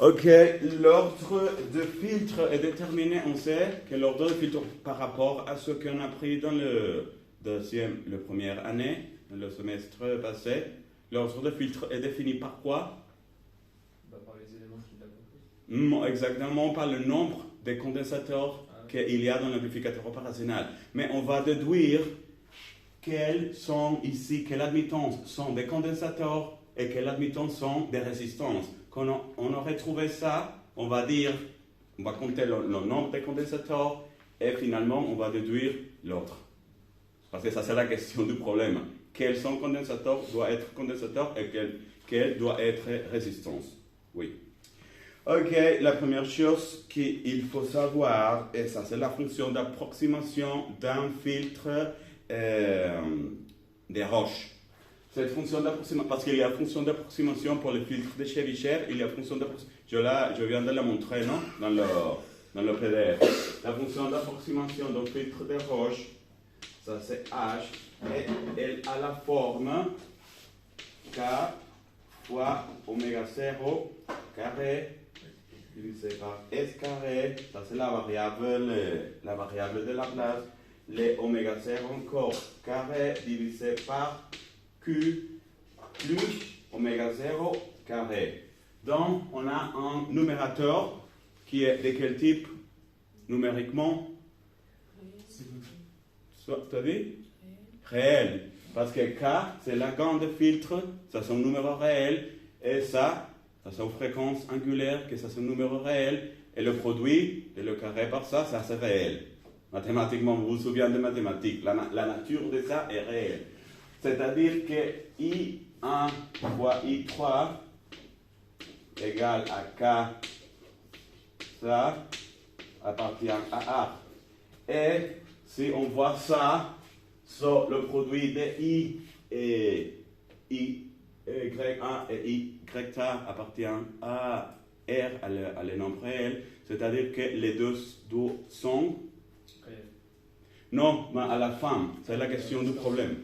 Ok, l'ordre de filtre est déterminé. On sait que l'ordre de filtre par rapport à ce qu'on a pris dans la première année, dans le semestre passé, l'ordre de filtre est défini par quoi? Par les éléments qu'il a compris. Exactement, par le nombre de condensateurs qu'il y a dans l'amplificateur opérationnel. Mais on va déduire quelles admittances sont des condensateurs et quelles admittances sont des résistances. Quand on aurait trouvé ça, on va compter le nombre de condensateurs et finalement on va déduire l'autre. Parce que ça c'est la question du problème. Quels sont condensateurs doit être condensateur et quelle doit être résistance. Oui. Ok, la première chose qu'il faut savoir, et ça c'est la fonction d'approximation d'un filtre des roches. Cette fonction d'approximation, parce qu'il y a fonction d'approximation pour le filtre de Chebyshev, il y a fonction d'approximation, je viens de la montrer, non? Dans le PDF. La fonction d'approximation d'un filtre de roche, ça c'est H, et elle a la forme K fois oméga 0 carré divisé par S carré, ça c'est la variable de Laplace, les oméga 0 encore carré divisé par Q plus oméga 0 carré. Donc, on a un numérateur qui est de quel type numériquement? Tu as dit? Réel. Parce que K, c'est la gamme de filtre, ça c'est un numéro réel, et ça c'est une fréquence angulaire, que ça c'est un numéro réel, et le produit de le carré par ça c'est réel. Mathématiquement, vous vous souvenez de mathématiques, la nature de ça est réelle. C'est-à-dire que I1 fois I3 égale à K, ça appartient à A. Et si on voit ça, sur le produit de I et Y1 et YK appartient à R, à les nombres réels, c'est-à-dire que les deux sont... Non, mais à la fin, c'est la question du problème.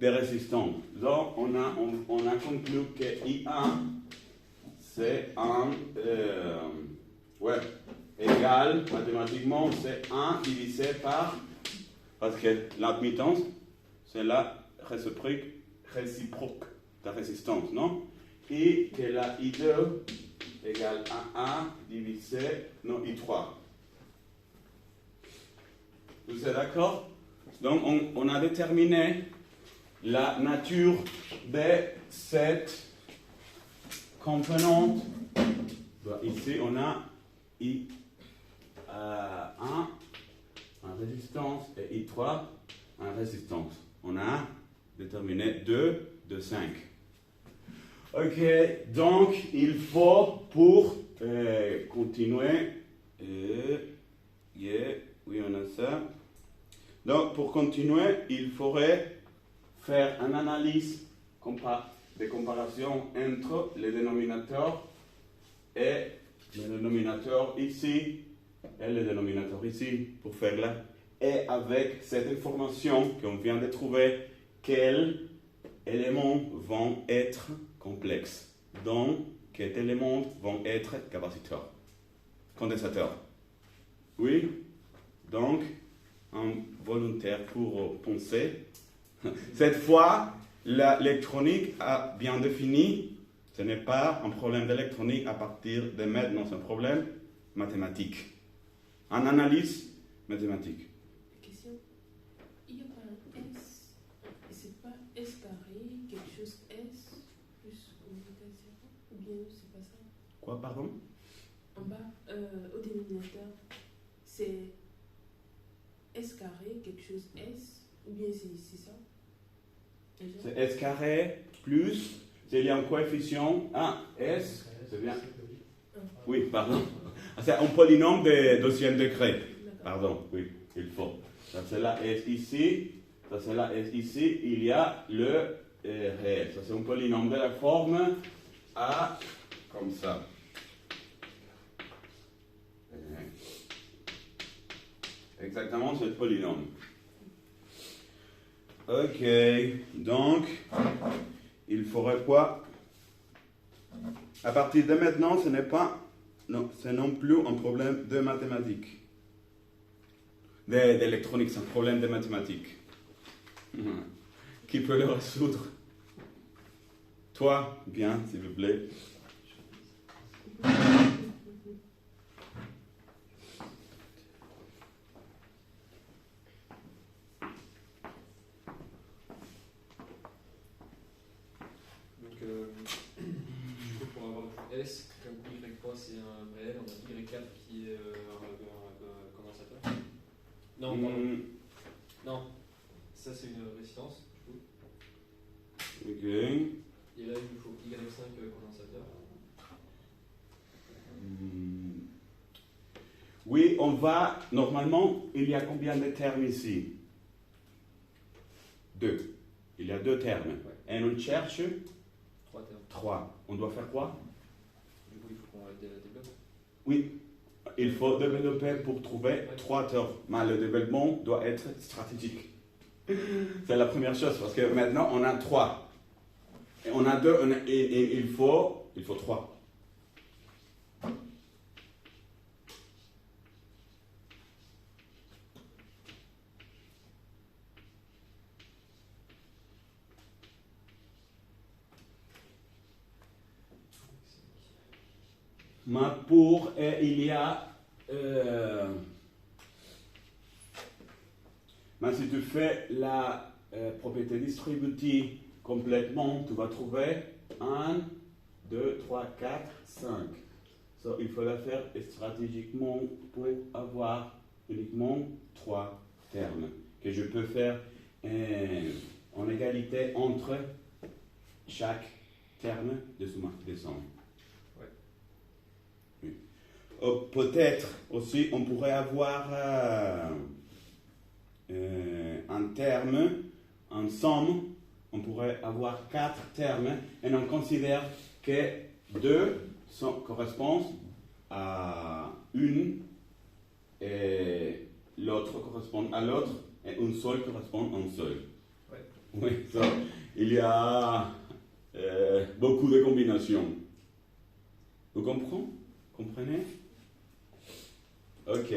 Des résistances. Donc, on a conclu que I1, c'est égal, mathématiquement, c'est 1 divisé par, parce que l'admittance, c'est la réciproque de résistance, non? Et que la I2 égale à 1 divisé, non, I3. Vous êtes d'accord? Donc, on a déterminé la nature de cette composante. Ici, on a I1 en résistance et I3 en résistance. On a déterminé 2 de 5. Ok, donc il faut pour continuer, oui on a ça. Donc pour continuer, il faudrait faire une analyse de comparaison entre les dénominateurs et le dénominateur ici et le dénominateur ici pour faire là. Et avec cette information qu'on vient de trouver, quels éléments vont être complexes, donc quels éléments vont être capaciteurs, condensateurs. Oui, donc un volontaire pour penser. Cette fois, l'électronique a bien défini, ce n'est pas un problème d'électronique à partir de maintenant, c'est un problème mathématique. En analyse mathématique. Question. Il y a pas un S, et c'est pas S carré, quelque chose S, plus oméga 0, ou bien c'est pas ça? Quoi, pardon? En bas, au dénominateur, c'est S carré, quelque chose S, ou bien c'est ça? Déjà? C'est S carré plus, il y a un coefficient, S, c'est bien. Oui, pardon. C'est un polynôme de deuxième degré. Pardon, oui, il faut. Ça c'est la S ici, ça c'est la S ici, il y a le réel. Ça c'est un polynôme de la forme A, comme ça. Exactement, c'est le polynôme. Ok, donc, il faudrait quoi? À partir de maintenant, ce n'est pas, non, c'est non plus un problème de mathématiques. D'électronique, c'est un problème de mathématiques. Qui peut le résoudre? Toi, bien, s'il vous plaît. Donc, du coup, pour avoir du S, comme Y3 c'est un réel, on a Y4 qui est un condensateur. Non, pardon. Non, ça c'est une résistance, du coup. Ok. Et là, il nous faut Y5 condensateur. Oui, on va. Normalement, il y a combien de termes ici? 2. Il y a 2 termes. Ouais. Et on cherche 3 termes. 3. On doit faire quoi? Du coup, il faut qu'on développe. Oui, il faut développer pour trouver 3 termes. Mais le développement doit être stratégique. C'est la première chose, parce que maintenant, on a 3. Et on a 2, et il faut 3. Mais pour, il y a... mais si tu fais la propriété distributive complètement, tu vas trouver 1, 2, 3, 4, 5. So, il faut la faire stratégiquement pour avoir uniquement 3 termes que je peux faire en égalité entre chaque terme de somme. Peut-être aussi, on pourrait avoir un terme, en somme, on pourrait avoir 4 termes, et on considère que 2 correspondent à une, et l'autre correspond à l'autre, et un seul correspond à un seul. Ouais. Oui, so, il y a beaucoup de combinaisons. Vous comprenez? Ok.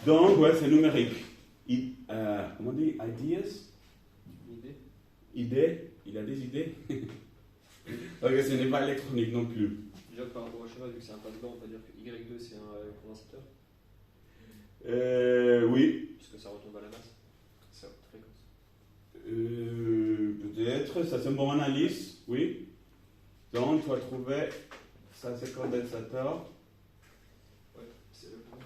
Donc, ouais, c'est numérique. Comment on dit? Ideas? Idées? Il a des idées? Ok, ce n'est pas électronique non plus. Déjà, par rapport au schéma, vu que c'est un passe-blanc, on peut dire que Y2 c'est un condensateur. Oui. Puisque ça retombe à la masse. C'est haute fréquence. Peut-être, ça c'est une bonne analyse, oui. Donc, tu vas trouver, ça c'est condensateur. Ouais, c'est le point.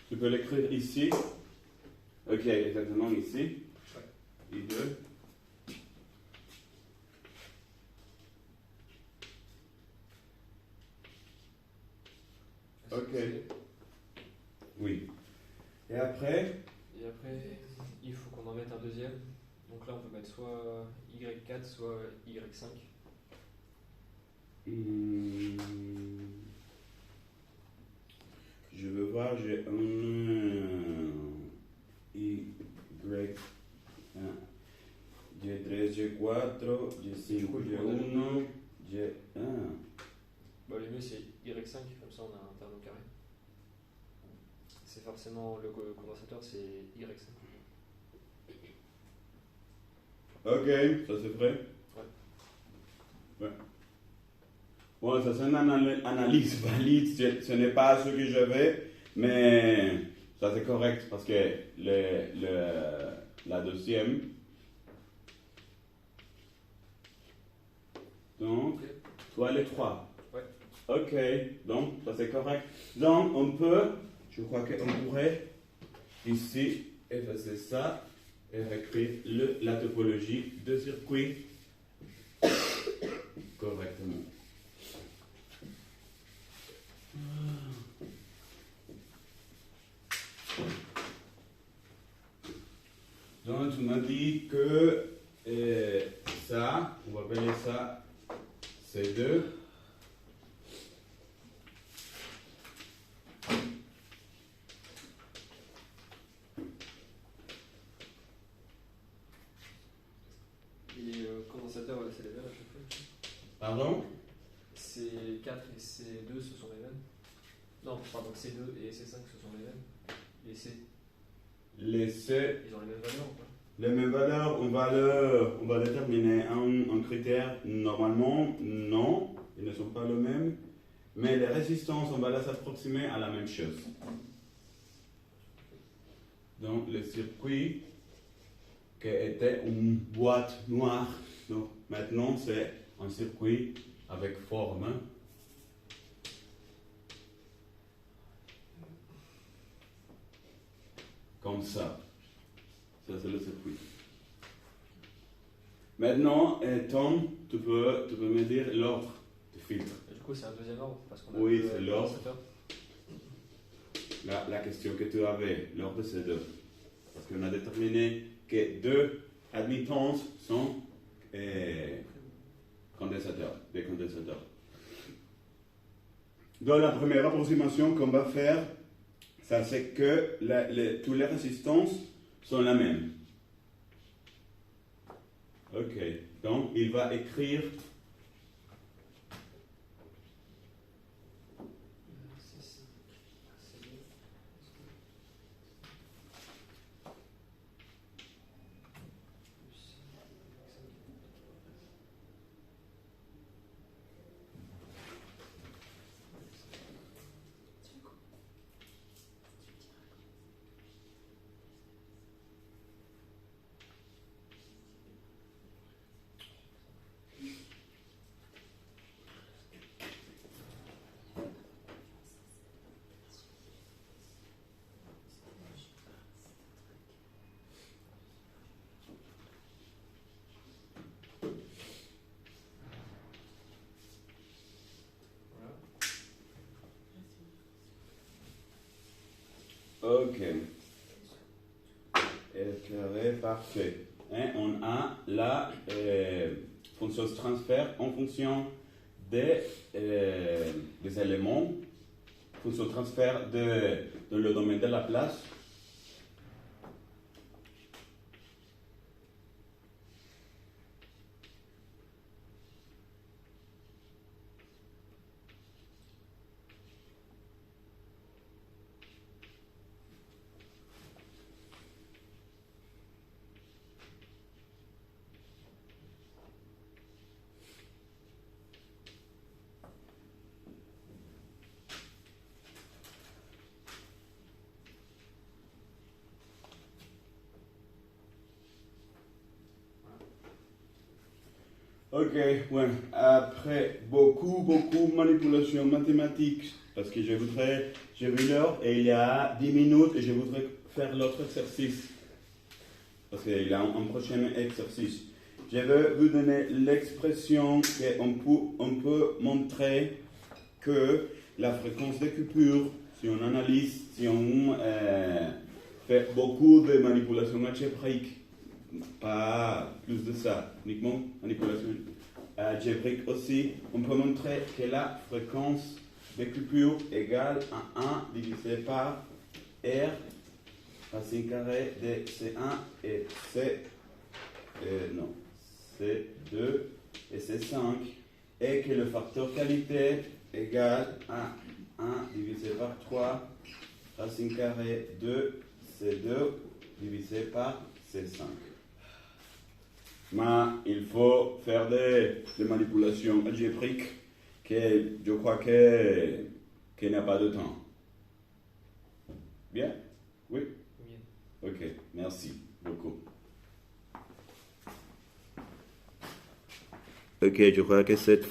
Tu peux l'écrire ici. Ok, exactement ici. Ouais. I2. Ok. Oui. Et après? Et après, il faut qu'on en mette un deuxième. Donc là, on peut mettre soit Y4, soit Y5. Je veux voir, j'ai un Y, G3, G4, G5, G1, G1. Bah, le mieux c'est Y5, comme ça on a un tableau carré. C'est forcément le condensateur, c'est Y5. Ok, ça c'est vrai? Ouais. Bon, ça c'est une analyse valide, ce n'est pas ce que j'avais, mais ça c'est correct parce que la deuxième. Donc, toi les 3. Ouais. Ok, donc ça c'est correct. Donc on peut, je crois qu'on pourrait ici effacer ça et écrire la topologie de circuit correctement. Donc tu m'as dit que ça, on va appeler ça C2. Et condensateur, c'est les verts à chaque fois. Pardon? C4 et C2, ce sont les mêmes. Non, pardon, C2 et C5, ce sont les mêmes. Et C, Les C, ils ont les mêmes valeurs ou pas? les mêmes valeurs, on va déterminer un critère. Normalement, non, ils ne sont pas les mêmes. Mais les résistances, on va les approximer à la même chose. Donc, le circuit qui était une boîte noire, donc maintenant c'est un circuit avec forme. Comme ça. Ça, c'est le circuit. Maintenant, Tom, tu peux me dire l'ordre du filtre. Du coup, c'est un deuxième ordre parce qu'on a Oui, deux c'est l'ordre. condensateurs. La question que tu avais, l'ordre c'est 2. Parce qu'on a déterminé que 2 admittances sont condensateurs, des condensateurs. Dans la première approximation qu'on va faire, ça c'est que toutes les résistances sont la même. Ok, donc il va écrire ok. Éclairé, parfait. Et on a la fonction de transfert en fonction des éléments. Fonction de transfert dans le domaine de la place. Ok, ouais. Après beaucoup de manipulations mathématiques, parce que j'ai vu l'heure et il y a 10 minutes et je voudrais faire l'autre exercice, parce qu'il y a un prochain exercice. Je vais vous donner l'expression qu'on peut montrer que la fréquence de coupure, si on analyse, si on fait beaucoup de manipulations algébriques, pas plus de ça, uniquement manipulation algébrique aussi, on peut montrer que la fréquence de coupure égale à 1 divisé par R racine carrée de C1 et C2 et C5, et que le facteur qualité égale à 1 divisé par 3 racine carrée de C2 divisé par C5. Mais il faut faire des manipulations algébriques que je crois qu'il n'y a pas de temps. Bien? Oui? Bien. Ok, merci beaucoup. Ok, je crois que cette